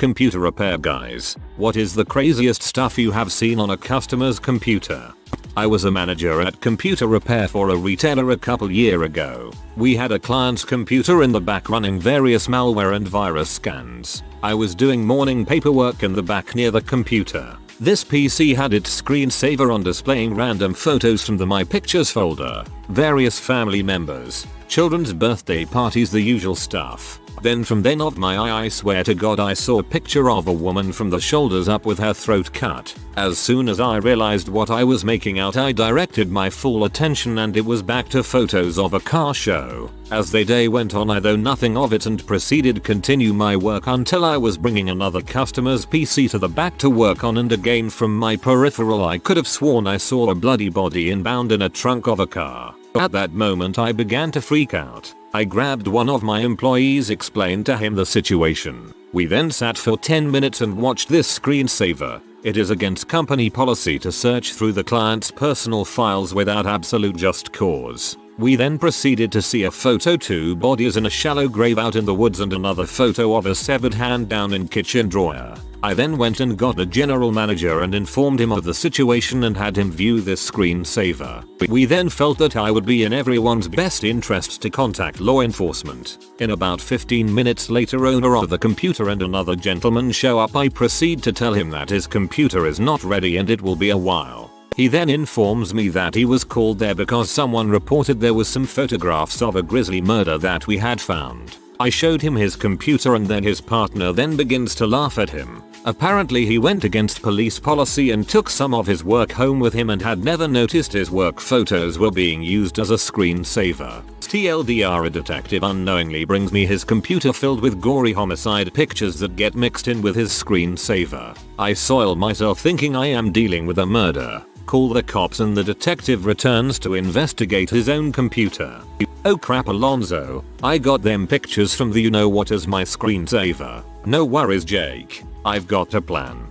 Computer repair guys, what is the craziest stuff you have seen on a customer's computer? I was a manager at computer repair for a retailer a couple years ago. We had a client's computer in the back running various malware and virus scans. I was doing morning paperwork in the back near the computer. This PC had its screensaver on displaying random photos from the My Pictures folder, various family members, children's birthday parties, the usual stuff. Then from then off my eye, I swear to God, I saw a picture of a woman from the shoulders up with her throat cut. As soon as I realized what I was making out, I directed my full attention and it was back to photos of a car show. As the day went on, I thought nothing of it and proceeded to continue my work until I was bringing another customer's PC to the back to work on, and again from my peripheral I could have sworn I saw a bloody body inbound in a trunk of a car. At that moment I began to freak out. I grabbed one of my employees, explained to him the situation. We then sat for 10 minutes and watched this screensaver. It is against company policy to search through the client's personal files without absolute just cause. We then proceeded to see a photo, 2 bodies in a shallow grave out in the woods and another photo of a severed hand down in kitchen drawer. I then went and got a general manager and informed him of the situation and had him view this screensaver. We then felt that I would be in everyone's best interest to contact law enforcement. In about 15 minutes later, owner of the computer and another gentleman show up. I proceed to tell him that his computer is not ready and it will be a while. He then informs me that he was called there because someone reported there was some photographs of a grisly murder that we had found. I showed him his computer and then his partner then begins to laugh at him. Apparently he went against police policy and took some of his work home with him and had never noticed his work photos were being used as a screensaver. TLDR, a detective unknowingly brings me his computer filled with gory homicide pictures that get mixed in with his screensaver. I soil myself thinking I am dealing with a murder. Call the cops and the detective returns to investigate his own computer. Oh crap, Alonzo, I got them pictures from the you know what as my screensaver. No worries Jake, I've got a plan.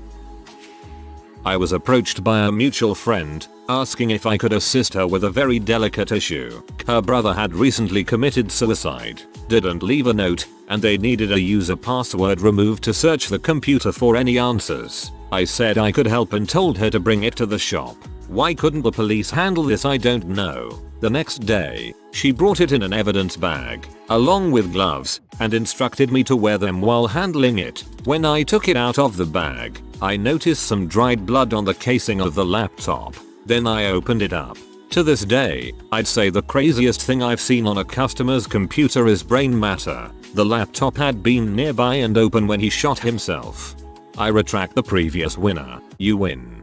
I was approached by a mutual friend, asking if I could assist her with a very delicate issue. Her brother had recently committed suicide, didn't leave a note, and they needed a user password removed to search the computer for any answers. I said I could help and told her to bring it to the shop. Why couldn't the police handle this? I don't know. The next day, she brought it in an evidence bag, along with gloves, and instructed me to wear them while handling it. When I took it out of the bag, I noticed some dried blood on the casing of the laptop. Then I opened it up. To this day, I'd say the craziest thing I've seen on a customer's computer is brain matter. The laptop had been nearby and open when he shot himself. I retract the previous winner. You win.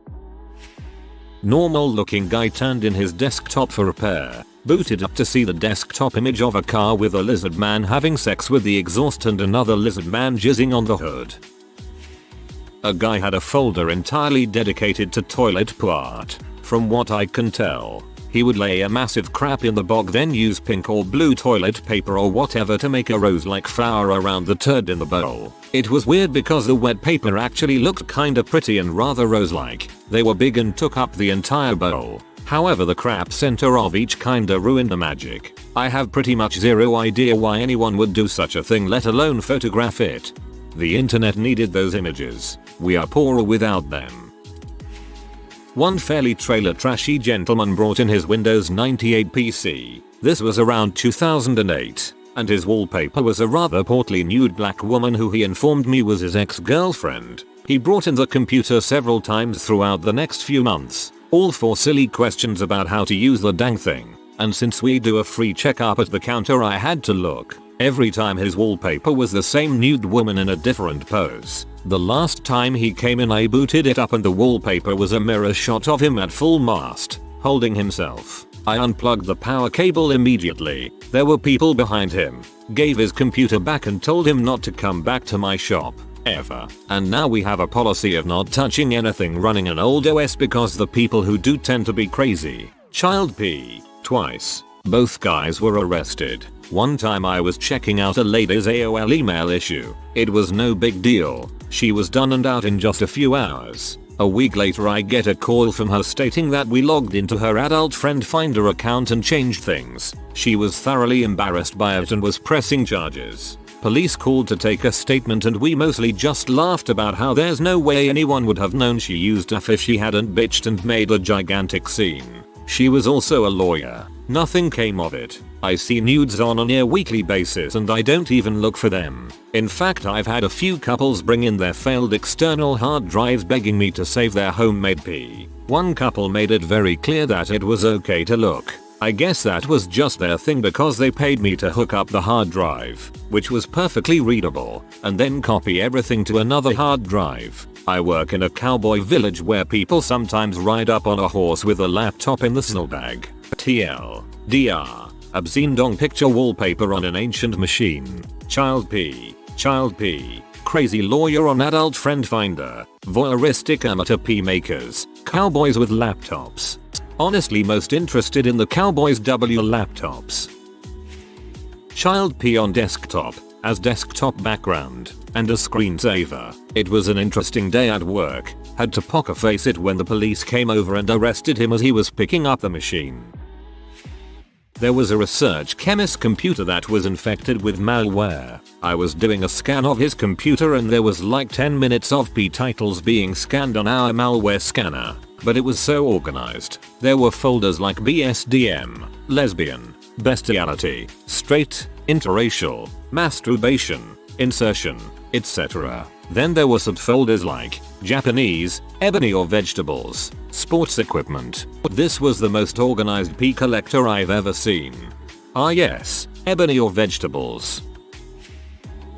Normal looking guy turned in his desktop for repair. Booted up to see the desktop image of a car with a lizard man having sex with the exhaust and another lizard man jizzing on the hood. A guy had a folder entirely dedicated to toilet poo art. From what I can tell, he would lay a massive crap in the bog, then use pink or blue toilet paper or whatever to make a rose-like flower around the turd in the bowl. It was weird because the wet paper actually looked kinda pretty and rather rose-like. They were big and took up the entire bowl. However, the crap center of each kinda ruined the magic. I have pretty much zero idea why anyone would do such a thing, let alone photograph it. The internet needed those images. We are poorer without them. One fairly trailer trashy gentleman brought in his Windows 98 PC. This was around 2008, and his wallpaper was a rather portly nude black woman who he informed me was his ex-girlfriend. He brought in the computer several times throughout the next few months, all for silly questions about how to use the dang thing. And since we do a free checkup at the counter, I had to look. Every time his wallpaper was the same nude woman in a different pose. The last time he came in, I booted it up and the wallpaper was a mirror shot of him at full mast, holding himself. I unplugged the power cable immediately. There were people behind him. Gave his computer back and told him not to come back to my shop. Ever. And now we have a policy of not touching anything running an old OS because the people who do tend to be crazy. Child P. Twice. Both guys were arrested. One time I was checking out a lady's AOL email issue. It was no big deal. She was done and out in just a few hours. A week later I get a call from her stating that we logged into her adult friend finder account and changed things. She was thoroughly embarrassed by it and was pressing charges. Police called to take a statement and we mostly just laughed about how there's no way anyone would have known she used stuff if she hadn't bitched and made a gigantic scene. She was also a lawyer. Nothing came of it. I see nudes on a near weekly basis and I don't even look for them. In fact, I've had a few couples bring in their failed external hard drives begging me to save their homemade pee. One couple made it very clear that it was okay to look. I guess that was just their thing because they paid me to hook up the hard drive, which was perfectly readable, and then copy everything to another hard drive. I work in a cowboy village where people sometimes ride up on a horse with a laptop in the saddlebag. TLDR. Obscene dong picture wallpaper on an ancient machine. Child P. Crazy lawyer on adult friend finder. Voyeuristic amateur P makers. Cowboys with laptops. Honestly most interested in the Cowboys W laptops. Child P on desktop, as desktop background, and a screensaver. It was an interesting day at work. Had to poker face it when the police came over and arrested him as he was picking up the machine. There was a research chemist's computer that was infected with malware. I was doing a scan of his computer and there was like 10 minutes of P titles being scanned on our malware scanner. But it was so organized. There were folders like BSDM, lesbian, bestiality, straight, interracial, masturbation, insertion, etc. Then there were subfolders like Japanese, ebony or vegetables, sports equipment. This was the most organized P collector I've ever seen. Ah yes, ebony or vegetables.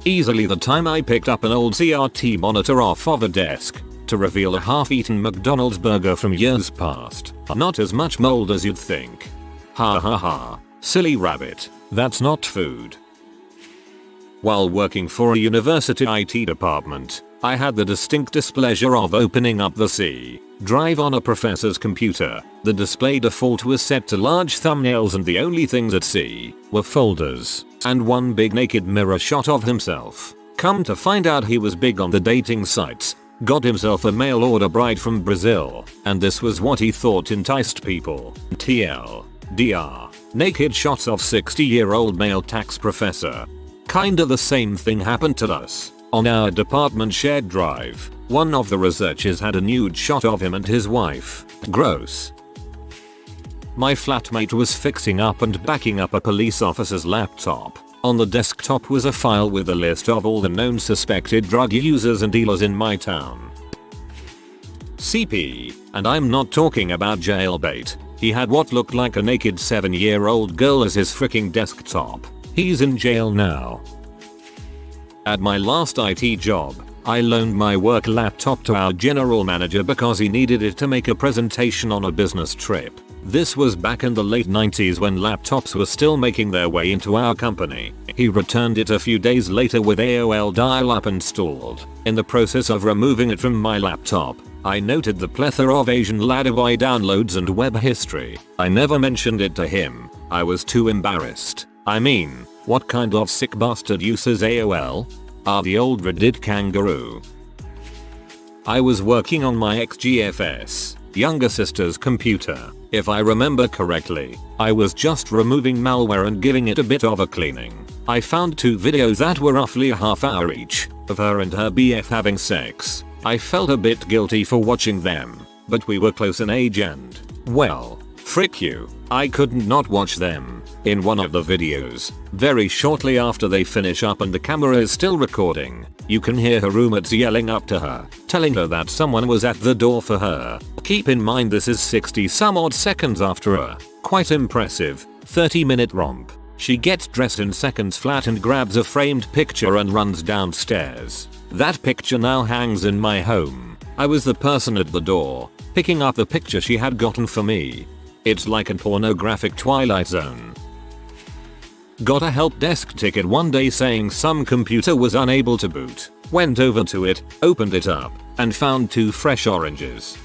Easily the time I picked up an old CRT monitor off of a desk to reveal a half-eaten McDonald's burger from years past. Not as much mold as you'd think. Ha ha ha. Silly rabbit. That's not food. While working for a university IT department, I had the distinct displeasure of opening up the C drive on a professor's computer. The display default was set to large thumbnails and the only things at C were folders and one big naked mirror shot of himself. Come to find out he was big on the dating sites. Got himself a mail order bride from Brazil, and this was what he thought enticed people. TLDR. Naked shots of 60-year-old male tax professor. Kinda the same thing happened to us. On our department shared drive, one of the researchers had a nude shot of him and his wife. Gross. My flatmate was fixing up and backing up a police officer's laptop. On the desktop was a file with a list of all the known suspected drug users and dealers in my town. CP, and I'm not talking about jailbait. He had what looked like a naked 7-year-old girl as his freaking desktop. He's in jail now. At my last IT job, I loaned my work laptop to our general manager because he needed it to make a presentation on a business trip. This was back in the late 90s when laptops were still making their way into our company. He returned it a few days later with AOL dial-up installed. In the process of removing it from my laptop, I noted the plethora of Asian ladderboy downloads and web history. I never mentioned it to him. I was too embarrassed. I mean, what kind of sick bastard uses AOL? The old Reddit kangaroo. I was working on my ex-GF's younger sister's computer. If I remember correctly, I was just removing malware and giving it a bit of a cleaning. I found 2 videos that were roughly a half hour each, of her and her BF having sex. I felt a bit guilty for watching them, but we were close in age and, well, frick you, I couldn't not watch them. In one of the videos, very shortly after they finish up and the camera is still recording, you can hear her roommates yelling up to her, telling her that someone was at the door for her. Keep in mind this is 60 some odd seconds after a quite impressive 30-minute romp. She gets dressed in seconds flat and grabs a framed picture and runs downstairs. That picture now hangs in my home. I was the person at the door, picking up the picture she had gotten for me. It's like a pornographic Twilight Zone. Got a help desk ticket one day saying some computer was unable to boot. Went over to it, opened it up, and found 2 fresh oranges.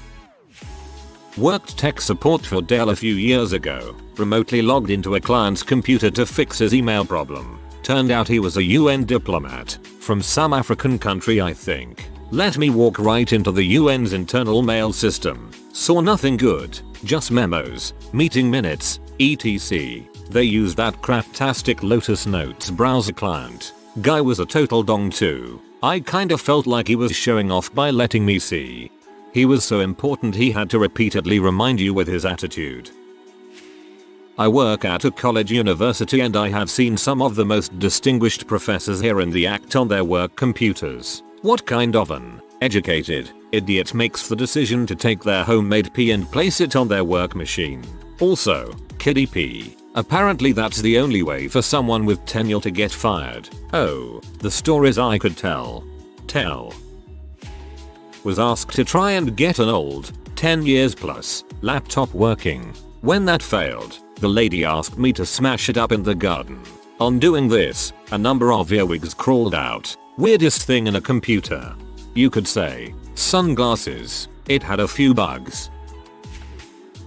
Worked tech support for Dell a few years ago. Remotely logged into a client's computer to fix his email problem. Turned out he was a UN diplomat. From some African country I think. Let me walk right into the UN's internal mail system. Saw nothing good. Just memos, meeting minutes, etc. They used that craptastic Lotus Notes browser client. Guy was a total dong too. I kinda felt like he was showing off by letting me see. He was so important he had to repeatedly remind you with his attitude. I work at a college university and I have seen some of the most distinguished professors here in the act on their work computers. What kind of an educated idiot makes the decision to take their homemade pee and place it on their work machine? Also, kiddie pee. Apparently that's the only way for someone with tenure to get fired. Oh, the stories I could tell. Was asked to try and get an old, 10 years plus, laptop working. When that failed, the lady asked me to smash it up in the garden. On doing this, a number of earwigs crawled out. Weirdest thing in a computer. You could say, sunglasses. It had a few bugs.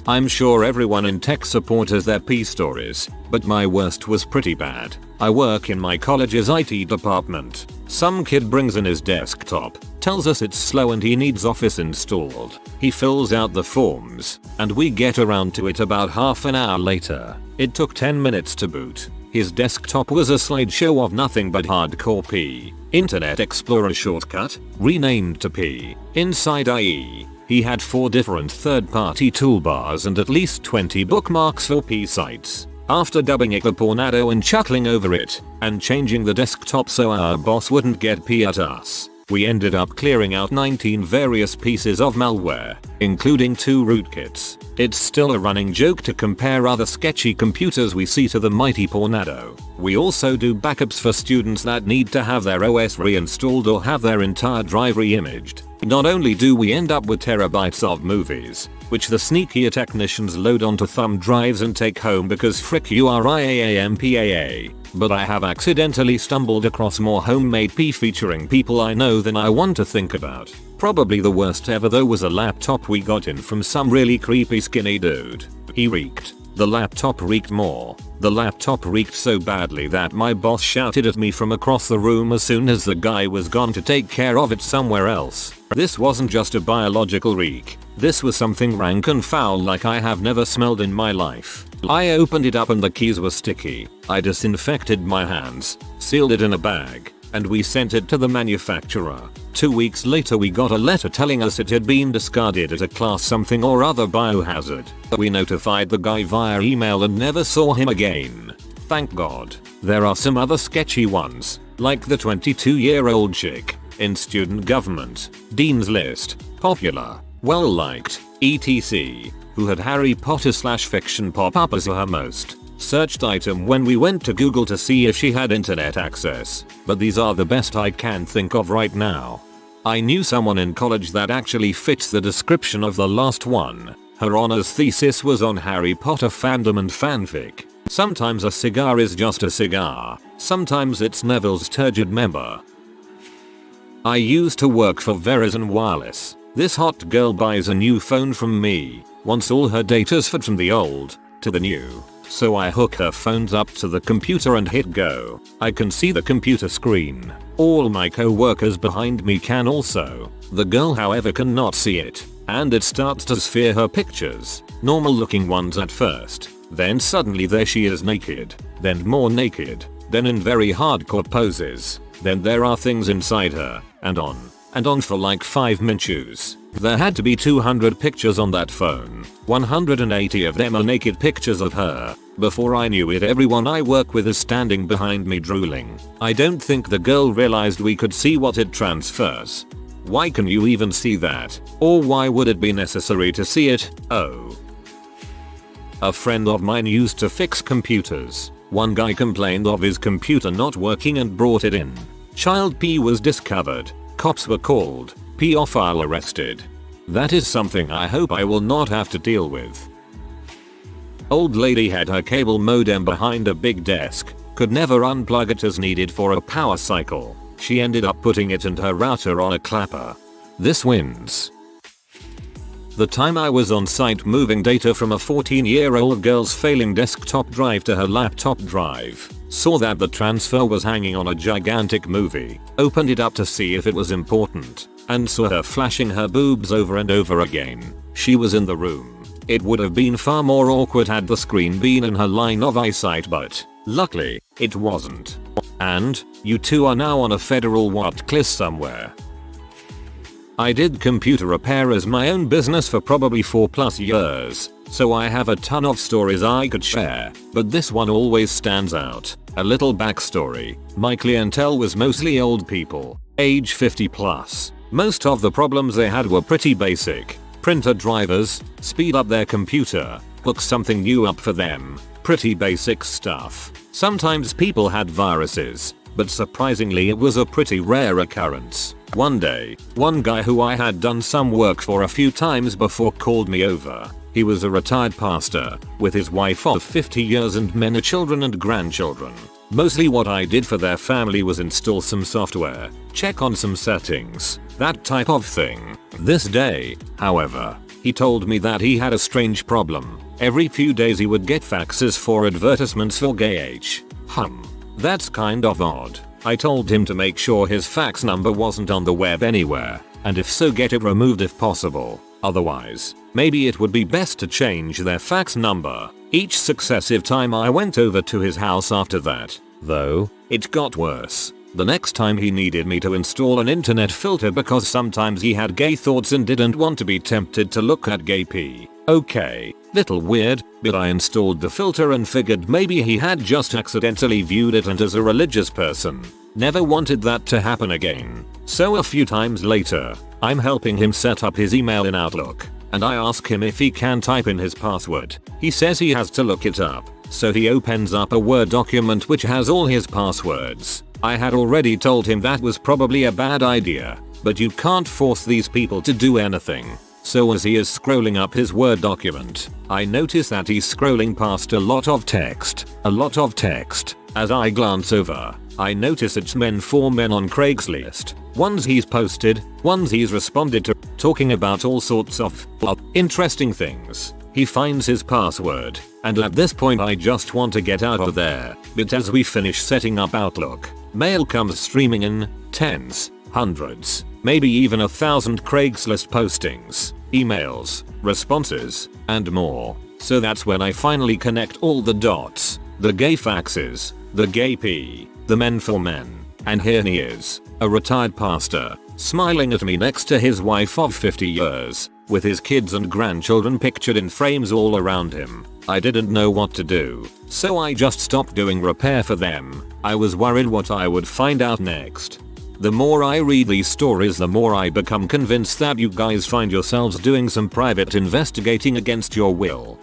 I'm sure everyone in tech support has their pee stories, but my worst was pretty bad. I work in my college's IT department. Some kid brings in his desktop, tells us it's slow and he needs Office installed. He fills out the forms, and we get around to it about half an hour later. It took 10 minutes to boot. His desktop was a slideshow of nothing but hardcore P. Internet Explorer shortcut, renamed to P. Inside IE. He had 4 different third-party toolbars and at least 20 bookmarks for P sites. After dubbing it the pornado and chuckling over it, and changing the desktop so our boss wouldn't get P at us, we ended up clearing out 19 various pieces of malware, including 2 rootkits. It's still a running joke to compare other sketchy computers we see to the mighty pornado. We also do backups for students that need to have their OS reinstalled or have their entire drive re-imaged. Not only do we end up with terabytes of movies, which the sneakier technicians load onto thumb drives and take home because frick you are IAAMPAA, but I have accidentally stumbled across more homemade pee featuring people I know than I want to think about. Probably the worst ever though was a laptop we got in from some really creepy skinny dude. He reeked. The laptop reeked more. The laptop reeked so badly that my boss shouted at me from across the room as soon as the guy was gone to take care of it somewhere else. This wasn't just a biological reek. This was something rank and foul like I have never smelled in my life. I opened it up and the keys were sticky. I disinfected my hands, sealed it in a bag, and we sent it to the manufacturer. 2 weeks later we got a letter telling us it had been discarded as a class something or other biohazard. We notified the guy via email and never saw him again. Thank God. There are some other sketchy ones, like the 22-year-old chick in student government, Dean's List, popular, well liked, etc., who had Harry Potter /fiction pop up as her most searched item when we went to Google to see if she had internet access, but these are the best I can think of right now. I knew someone in college that actually fits the description of the last one. Her honors thesis was on Harry Potter fandom and fanfic. Sometimes a cigar is just a cigar, sometimes it's Neville's turgid member. I used to work for Verizon Wireless. This hot girl buys a new phone from me, wants all her data's from the old to the new. So I hook her phones up to the computer and hit go. I can see the computer screen. All my co-workers behind me can also. The girl however cannot see it, and it starts to sphere her pictures. Normal looking ones at first. Then suddenly there she is naked. Then more naked. Then in very hardcore poses. Then there are things inside her, and on for like 5 minutes. There had to be 200 pictures on that phone. 180 of them are naked pictures of her. Before I knew it, everyone I work with is standing behind me drooling. I don't think the girl realized we could see what it transfers. Why can you even see that? Or why would it be necessary to see it? Oh. A friend of mine used to fix computers. One guy complained of his computer not working and brought it in. Child P was discovered. Cops were called. Pedophile arrested. That is something I hope I will not have to deal with. Old lady had her cable modem behind a big desk. Could never unplug it as needed for a power cycle. She ended up putting it and her router on a clapper. This wins. The time I was on site moving data from a 14-year-old girl's failing desktop drive to her laptop drive. Saw that the transfer was hanging on a gigantic movie. Opened it up to see if it was important. And saw her flashing her boobs over and over again. She was in the room. It would have been far more awkward had the screen been in her line of eyesight, but luckily, it wasn't. And you two are now on a federal watchlist somewhere. I did computer repair as my own business for probably 4+ years, so I have a ton of stories I could share, but this one always stands out. A little backstory. My clientele was mostly old people, age 50+. Most of the problems they had were pretty basic. Printer drivers, speed up their computer, hook something new up for them. Pretty basic stuff. Sometimes people had viruses, but surprisingly it was a pretty rare occurrence. One day, one guy who I had done some work for a few times before called me over. He was a retired pastor, with his wife of 50 years and many children and grandchildren. Mostly what I did for their family was install some software, check on some settings, that type of thing. This day, however, he told me that he had a strange problem. Every few days he would get faxes for advertisements for gay. That's kind of odd. I told him to make sure his fax number wasn't on the web anywhere, and if so get it removed if possible. Otherwise, maybe it would be best to change their fax number. Each successive time I went over to his house after that, though, it got worse. The next time he needed me to install an internet filter because sometimes he had gay thoughts and didn't want to be tempted to look at gay pee. Okay, little weird, but I installed the filter and figured maybe he had just accidentally viewed it, and as a religious person, never wanted that to happen again. So a few times later, I'm helping him set up his email in Outlook, and I ask him if he can type in his password. He says he has to look it up, so he opens up a Word document which has all his passwords. I had already told him that was probably a bad idea, but you can't force these people to do anything. So as he is scrolling up his Word document, I notice that he's scrolling past a lot of text. As I glance over, I notice it's men for men on Craigslist. Ones he's posted, ones he's responded to, talking about all sorts of interesting things. He finds his password, and at this point I just want to get out of there. But as we finish setting up Outlook, mail comes streaming in, tens, hundreds, maybe even 1,000 Craigslist postings, emails, responses, and more. So that's when I finally connect all the dots. The gay faxes, the gay pee, the men for men, and here he is, a retired pastor, smiling at me next to his wife of 50 years, with his kids and grandchildren pictured in frames all around him. I didn't know what to do, so I just stopped doing repair for them. I was worried what I would find out next. The more I read these stories, the more I become convinced that you guys find yourselves doing some private investigating against your will.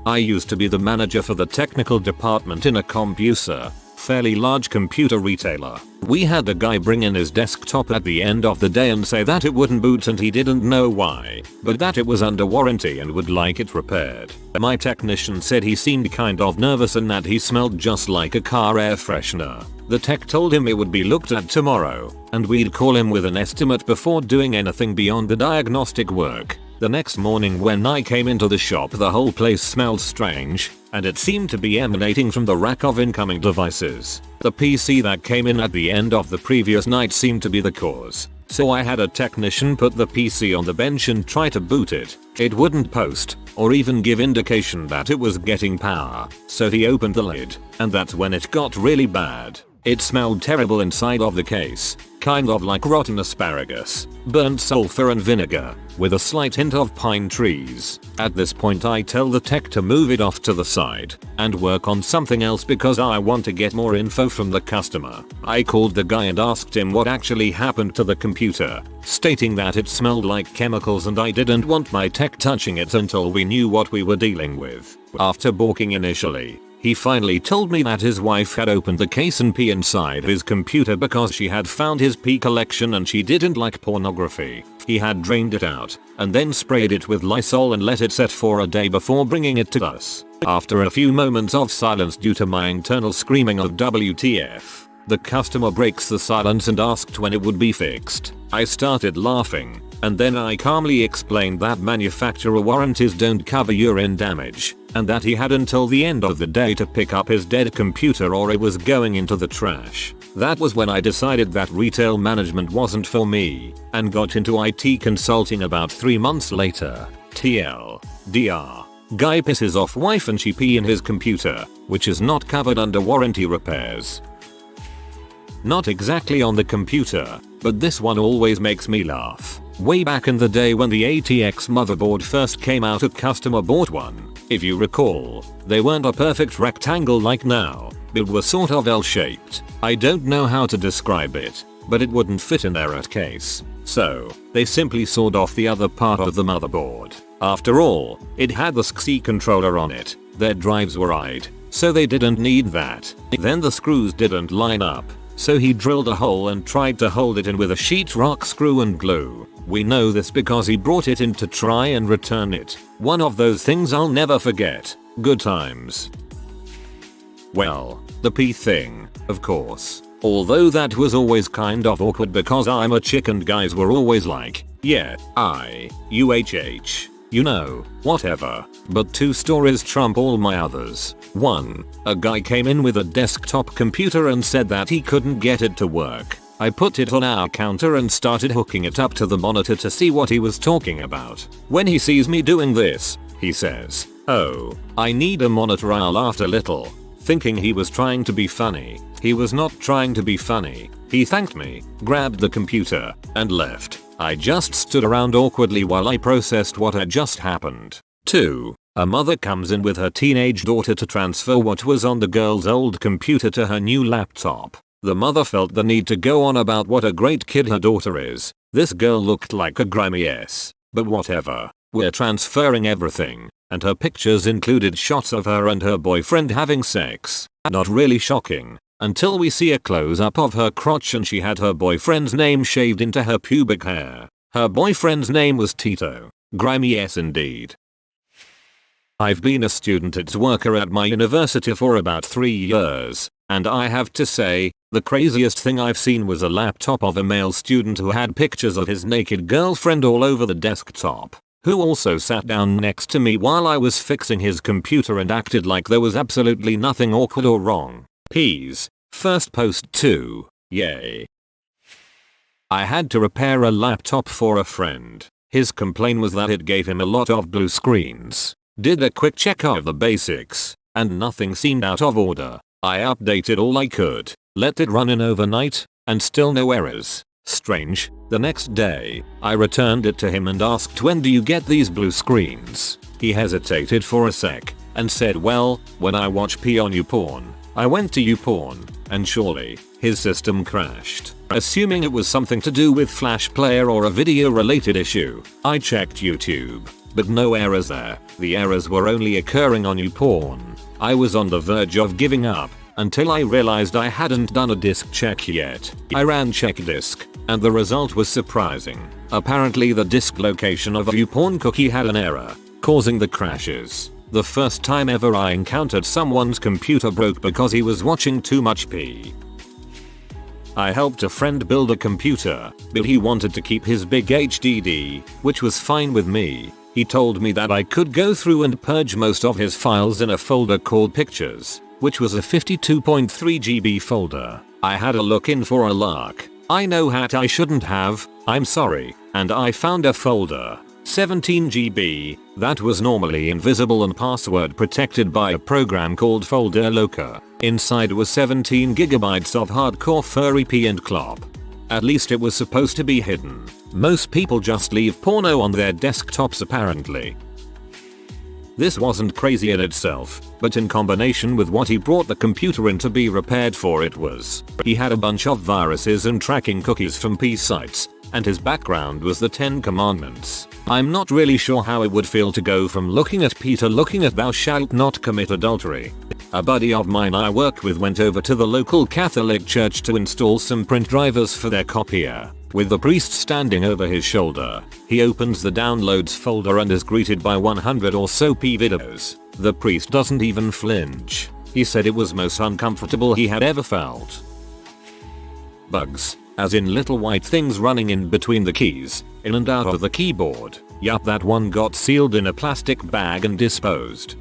I used to be the manager for the technical department in a CompuServe, fairly large computer retailer. We had a guy bring in his desktop at the end of the day and say that it wouldn't boot and he didn't know why, but that it was under warranty and would like it repaired. My technician said he seemed kind of nervous and that he smelled just like a car air freshener. The tech told him it would be looked at tomorrow, and we'd call him with an estimate before doing anything beyond the diagnostic work. The next morning when I came into the shop, the whole place smelled strange, and it seemed to be emanating from the rack of incoming devices. The PC that came in at the end of the previous night seemed to be the cause. So I had a technician put the PC on the bench and try to boot it. It wouldn't post, or even give indication that it was getting power. So he opened the lid, and that's when it got really bad. It smelled terrible inside of the case, kind of like rotten asparagus, burnt sulfur and vinegar, with a slight hint of pine trees. At this point I tell the tech to move it off to the side and work on something else because I want to get more info from the customer. I called the guy and asked him what actually happened to the computer, stating that it smelled like chemicals and I didn't want my tech touching it until we knew what we were dealing with. After balking initially, he finally told me that his wife had opened the case and pee inside his computer because she had found his pee collection and she didn't like pornography. He had drained it out and then sprayed it with Lysol and let it set for a day before bringing it to us. After a few moments of silence due to my internal screaming of WTF, the customer breaks the silence and asked when it would be fixed. I started laughing, and then I calmly explained that manufacturer warranties don't cover urine damage, and that he had until the end of the day to pick up his dead computer or it was going into the trash. That was when I decided that retail management wasn't for me, and got into IT consulting about 3 months later. TLDR. Guy pisses off wife and she pee in his computer, which is not covered under warranty repairs. Not exactly on the computer, but this one always makes me laugh. Way back in the day when the ATX motherboard first came out, a customer bought one. If you recall, they weren't a perfect rectangle like now, but were sort of L-shaped. I don't know how to describe it, but it wouldn't fit in their case. So, they simply sawed off the other part of the motherboard. After all, it had the SCSI controller on it. Their drives were right, so they didn't need that. Then the screws didn't line up, so he drilled a hole and tried to hold it in with a sheetrock screw and glue. We know this because he brought it in to try and return it. One of those things I'll never forget. Good times. Well, the pee thing, of course. Although that was always kind of awkward because I'm a chick and guys were always like, yeah, you know, whatever. But 2 stories trump all my others. 1. A guy came in with a desktop computer and said that he couldn't get it to work. I put it on our counter and started hooking it up to the monitor to see what he was talking about. When he sees me doing this, he says, "Oh, I need a monitor." I laughed a little, thinking he was trying to be funny. He was not trying to be funny. He thanked me, grabbed the computer, and left. I just stood around awkwardly while I processed what had just happened. 2. A mother comes in with her teenage daughter to transfer what was on the girl's old computer to her new laptop. The mother felt the need to go on about what a great kid her daughter is. This girl looked like a grimy S, but whatever. We're transferring everything, and her pictures included shots of her and her boyfriend having sex. Not really shocking, until we see a close-up of her crotch and she had her boyfriend's name shaved into her pubic hair. Her boyfriend's name was Tito. Grimy S indeed. I've been a student worker at my university for about 3 years, and I have to say, the craziest thing I've seen was a laptop of a male student who had pictures of his naked girlfriend all over the desktop, who also sat down next to me while I was fixing his computer and acted like there was absolutely nothing awkward or wrong. Peas. First post 2. Yay. I had to repair a laptop for a friend. His complaint was that it gave him a lot of blue screens. Did a quick check of the basics, and nothing seemed out of order. I updated all I could, let it run in overnight, and still no errors. Strange. The next day, I returned it to him and asked, "When do you get these blue screens?" He hesitated for a sec, and said, "Well, when I watch P on YouPorn." I went to YouPorn, and surely, his system crashed. Assuming it was something to do with Flash Player or a video related issue, I checked YouTube, but no errors there. The errors were only occurring on YouPorn. I was on the verge of giving up, until I realized I hadn't done a disk check yet. I ran check disk, and the result was surprising. Apparently the disk location of a YouPorn cookie had an error, causing the crashes. The first time ever I encountered someone's computer broke because he was watching too much P. I helped a friend build a computer, but he wanted to keep his big HDD, which was fine with me. He told me that I could go through and purge most of his files in a folder called Pictures, which was a 52.3 GB folder. I had a look in for a lark. I know hat I shouldn't have, I'm sorry, and I found a folder, 17 GB, that was normally invisible and password protected by a program called Folder Locker. Inside was 17 GB of hardcore furry pee and clop. At least it was supposed to be hidden. Most people just leave porno on their desktops apparently. This wasn't crazy in itself, but in combination with what he brought the computer in to be repaired for, it was. He had a bunch of viruses and tracking cookies from P sites, and his background was the 10 Commandments. I'm not really sure how it would feel to go from looking at P to looking at "Thou shalt not commit adultery." A buddy of mine I worked with went over to the local Catholic church to install some print drivers for their copier. With the priest standing over his shoulder, he opens the downloads folder and is greeted by 100 or so P videos. The priest doesn't even flinch. He said it was most uncomfortable he had ever felt. Bugs, as in little white things running in between the keys, in and out of the keyboard. Yup, that one got sealed in a plastic bag and disposed.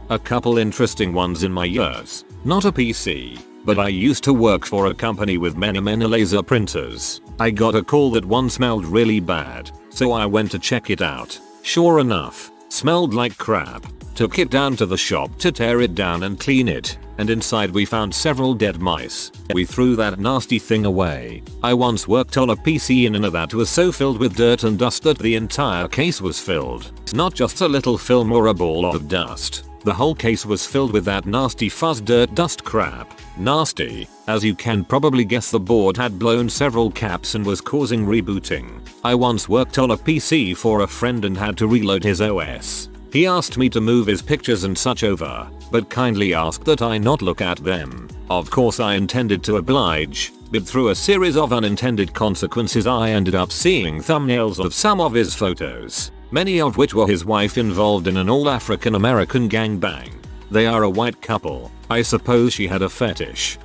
A couple interesting ones in my years. Not a PC, but I used to work for a company with many laser printers. I got a call that one smelled really bad, so I went to check it out. Sure enough, smelled like crap. Took it down to the shop to tear it down and clean it, and inside we found several dead mice. We threw that nasty thing away. I once worked on a PC in that was so filled with dirt and dust that the entire case was filled. It's not just a little film or a ball of dust. The whole case was filled with that nasty fuzz dirt dust crap. Nasty. As you can probably guess, the board had blown several caps and was causing rebooting. I once worked on a PC for a friend and had to reload his OS. He asked me to move his pictures and such over, but kindly asked that I not look at them. Of course I intended to oblige, but through a series of unintended consequences I ended up seeing thumbnails of some of his photos, many of which were his wife involved in an all-African American gangbang. They are a white couple. I suppose she had a fetish.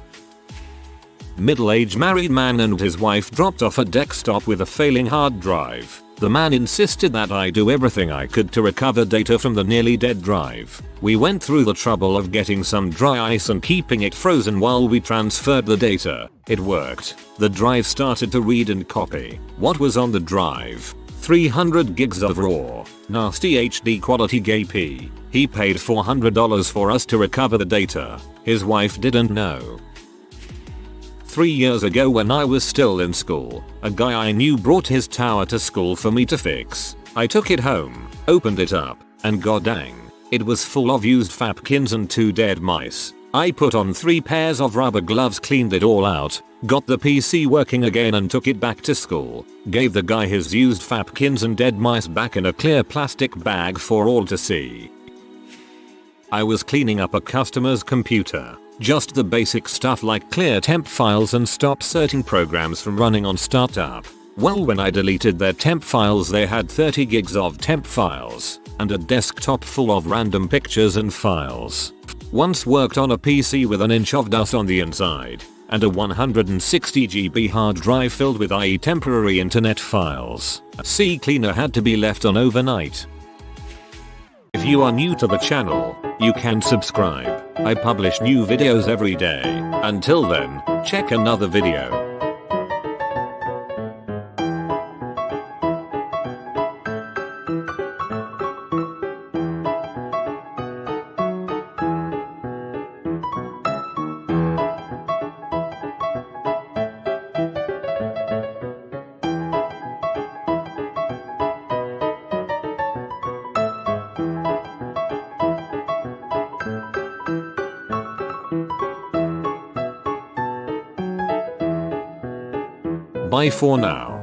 Middle-aged married man and his wife dropped off a desktop with a failing hard drive. The man insisted that I do everything I could to recover data from the nearly dead drive. We went through the trouble of getting some dry ice and keeping it frozen while we transferred the data. It worked. The drive started to read and copy. What was on the drive? 300 gigs of raw, nasty HD quality gay pee. He paid $400 for us to recover the data. His wife didn't know. 3 years ago when I was still in school, a guy I knew brought his tower to school for me to fix. I took it home, opened it up, and god dang, it was full of used fapkins and 2 dead mice. I put on 3 pairs of rubber gloves, cleaned it all out, got the PC working again and took it back to school. Gave the guy his used fapkins and dead mice back in a clear plastic bag for all to see. I was cleaning up a customer's computer. Just the basic stuff like clear temp files and stop certain programs from running on startup. Well, when I deleted their temp files they had 30 gigs of temp files and a desktop full of random pictures and files. Once worked on a PC with an inch of dust on the inside and a 160 GB hard drive filled with i.e. temporary internet files. A C cleaner had to be left on overnight. If you are new to the channel, you can subscribe. I publish new videos every day. Until then, check another video. Bye for now.